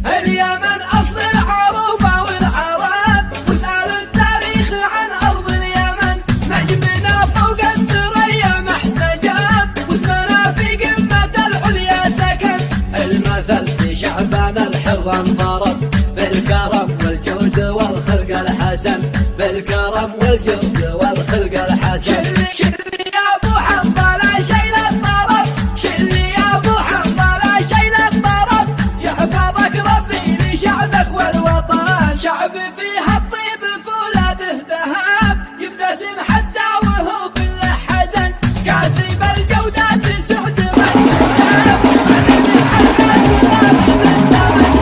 اليمن أصل العروبة والعرب، واسأل التاريخ عن أرض اليمن. نجمنا فوق الثريا محتجب، واسمنا في قمة العليا سكن. المثل في شعبنا الحر انضرب، بالكرم والجود والخلق الحسن، بالكرم والجود والخلق الحسن. شلي يا ابو حنظله شيل الطرف، شلي يا ابو حنظله شيل الطرف. يحفظك ربي لشعبك والوطن، شعب فيها الطيب فولاده ذهب، يبتسم حتى وهو كله حزن. كاسب الجودات سعد من يساب، خليني حتى سلام بالثمن.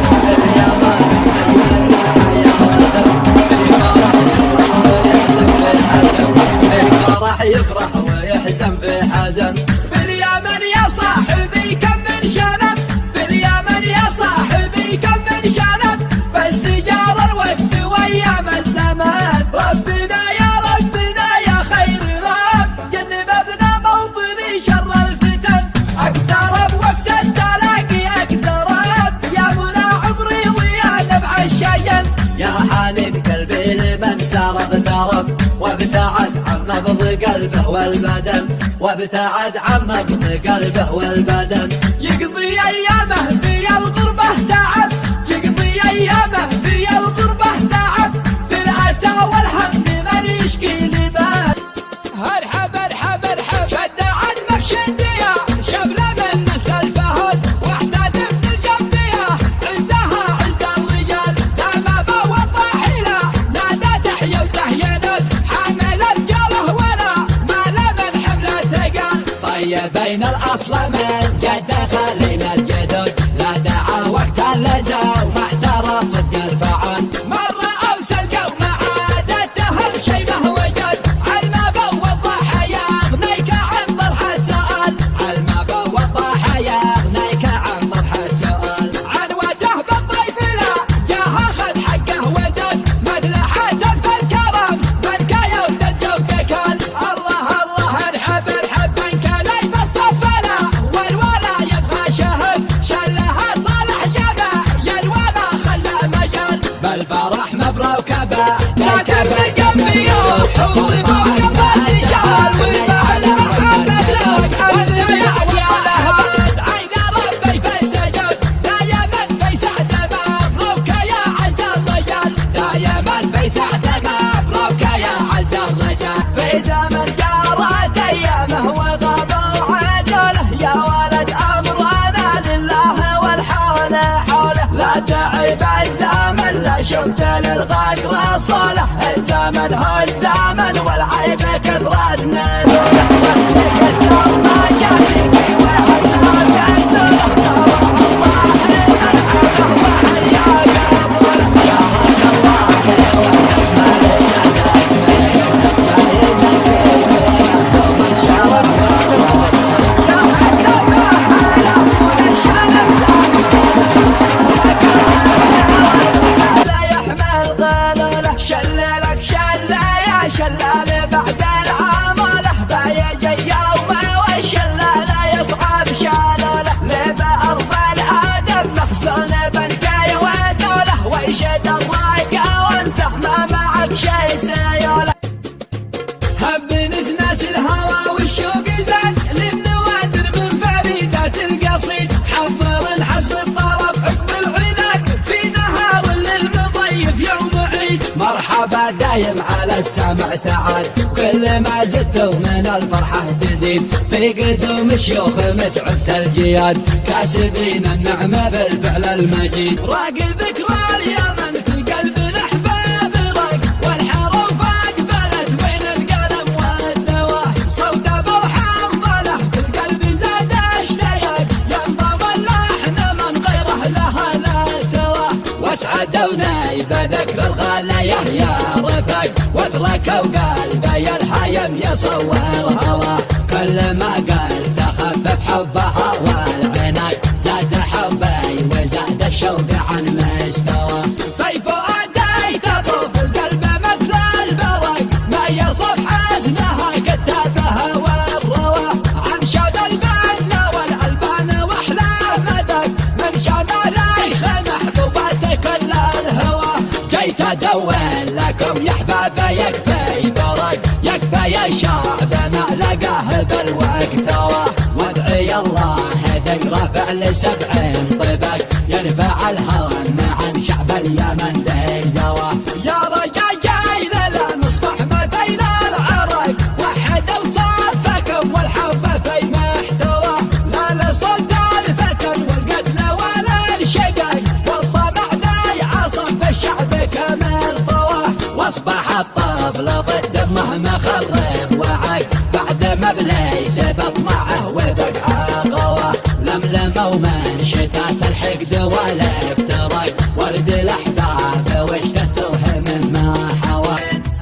اليمن يفرح ويحزن بحزن. باليمن يا صاحبي كم من شنب، باليمن يا صاحبي كم من شنب. بس جار الوقت وايام الزمان، ربنا يا خير رب، جنب ابنا موطني شر الفتن. اقترب وقت التلاقي اقترب، يا منى عمري ويا نبع الشجن. يا حنين قلبي لمن سار اغترب، وابتعد عن نبض قلبه والبدن، وابتعد عن نبض قلبه والبدن. يقضي ايامه في الغربة تعب، يقضي ايامه في الغربة تعب. بالاسى والهم من يشكي لبال. ارحب ارحب ارحب، شد عزمك شد يا شبله من نسل الفهد، واحتدم بالجنبيه عزها عز الرجال. دام ابو الضاحله نادى تحيا وتهينت، حامل الجره ولا ما لمن حمله ثقل. طيبين الاصل من قد خلينا الجدد، لا دعا وقت اللزا وما اعترى صدق الفعل. مره اوسى القوم عادتهم شي ما هو جد، علم بو الضحايا اغنيك عن طرح السؤال. علم بو الضحايا اغنيك عن طرح السؤال. عن وجه بالضيف لا جاه اخذ حقه وزن، مذلحة في الكرم من كايود الجود كل. الله الله ارحب ارحب من كليف الصفنا، والولا يبغى شهد شلها صالح جمع، يا الولا خلى مجال. بالفرح مبروك لكن بقلبي حولي فوق راسي شال، والبعد محمد لك اللي يعوى لهبت. عين ربي في السجود دايما في سعد مبروك يا عز الرجال، دايما في سعد مبروك يا عز الرجال. في زمن جارت ايامه وغابوا عدله، يا ولد امرنا لله والحول حوله. لا تعب الزمن لا شفت للغدر صاله، الزمن هو الزمن والعيب كثرتنا دوله. وقتك السر ما جاتك وحنا كسره، طوع الله منعمه وحيا قبوله. جارك الله وتكمل سدك بيه، وتكمل يزكي ويكتب الشرف والله. لا حسبها على طول الشنب لا يحمل غلوله. شللك شله يا شلال بعد العمله، بايجي يومه والشلال يصعب شالوله. لبى ارض الادب مخزون بنكاي ودوله، ويشد الرايقه وانت ما معك شي سيوله. هم نسناس الهوى والشوق زاد، للنوادر من فريدات القصيد. حضر الحسب الطرب عقب العناد، في نهار للمضيف يوم عيد. مرحبا دايم على السمع تعال، كل ما زدت ومن الفرحة تزيد. في قدوم الشيوخ متعبت الجياد، كاسبين النعمة بالفعل المجيد. راقي ذكرى اليمن في القلب الاحباب رق، والحروف اقبلت بين القلم والدواء. صوت ابو حنظله في القلب زاد اشتياق، ينضم اللحن من غيره لها لا سواه. واسعدونا بذكر الغالية يا رفق، واتركوا قلبي الحيم يصور هواه. كل ما قلت اخفف حبها والعناق، زاد حبي وزاد الشوق عن مستواه. في فؤادي تطوف القلب مثل البرق، ما يصف حزنها كتابها والرواه. عن شد البن والالبان واحلى مدق، من شمالي محبوبه دون لكم يا احباب يكفي فرق يكفي الشعب ما لقاه بالوقت وادعي الله ذي رفع لسبع طبق يرفع الهم عن شعب اليمن ذي زوا يا رجال جاي لنا نصبح مثيل العرق وحد وصفكم والحب في محتوى لا لصد الفتن والقتل ولا الشقق والطمع ذي عصف بالشعب كمل طوى واصبح الطفل ضد مهما خرب وعق بعد ما بليس بطمعه وبقعه قوى لملمه ومن شتات الحقد والافتراق ورد الاحباب واشتثوه مما حوى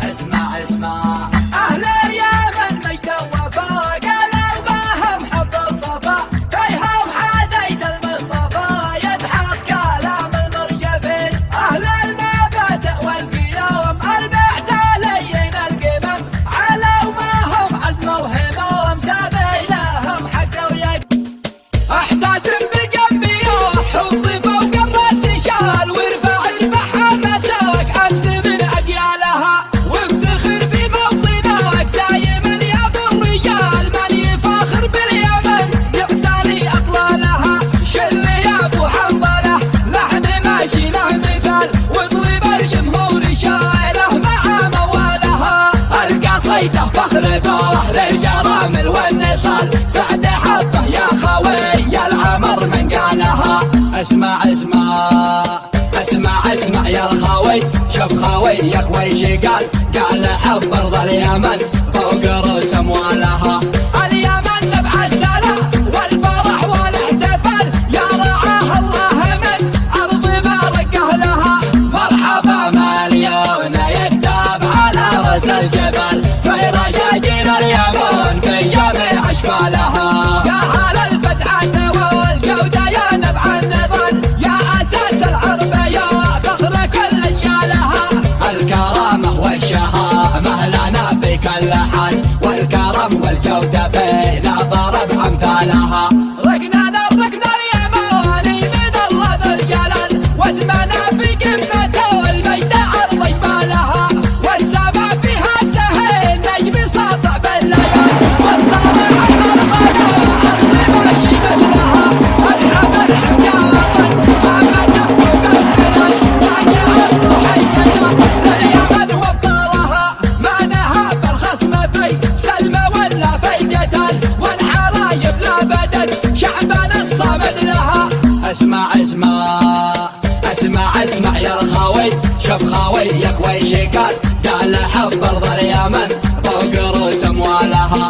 اسمع اسمع اهل اليمن مجد وفاء قالوا بهم حب وصفا فيهم حديث المصطفى يضحك كلام المرجفين اهل المبادئ والقيام المعتلين القمم علوا ما هم عزموا همهم سبيلهم حقوا احتاج بقلبي حط فوق الراس شال وارفع بحمتك انت من اجيالها وافتخر في موطنك دايما يا ابو الرجال من يفاخر باليمن يغتالي اطلالها شل يا ابو حنظله لحن ماشي له مثال واضرب الجمهور شاعره مع موالها القصيده فخر فوه للجرامل والنصال سعد حبه يا خوي العمر من قالها اسمع اسمع اسمع اسمع يا الخاوي شوف خاويك ويش قال حب ارض اليمن فوق رؤوس اموالها اليمن نبع السلام والفرح والاحتفال يا رعاه الله من ارض بارك اهلها مرحبا مليون يكتب على راس الجبل في رجاجين اليمن في جميع اشفالها يا هل الفتحة والجودة يا نبع النضال يا اساس العرب يا فخر كل اجيالها الكرامة والشهامة لنا في كل حال والكرم والجودة بين ضرب امثالها رقنا اليماني من الله ذو الجلال واسمنا في قمته المجد عرض جبالها والسماء فيها سهل نجم ساطع بالليل والصابع المرضى ارض ماشي مثلها الحمل حمياطا محمد فوق الحلال راجع الروح الفجر لليمن وابطالها ما نهاب الخصم في سلمى ولا في قتال والحرايب لا بدل شعبنا الصامد لها اسمع اسمع اسمع اسمع يا الخاوي شوف خاويك ويش قال حب ارض اليمن فوق رؤوس اموالها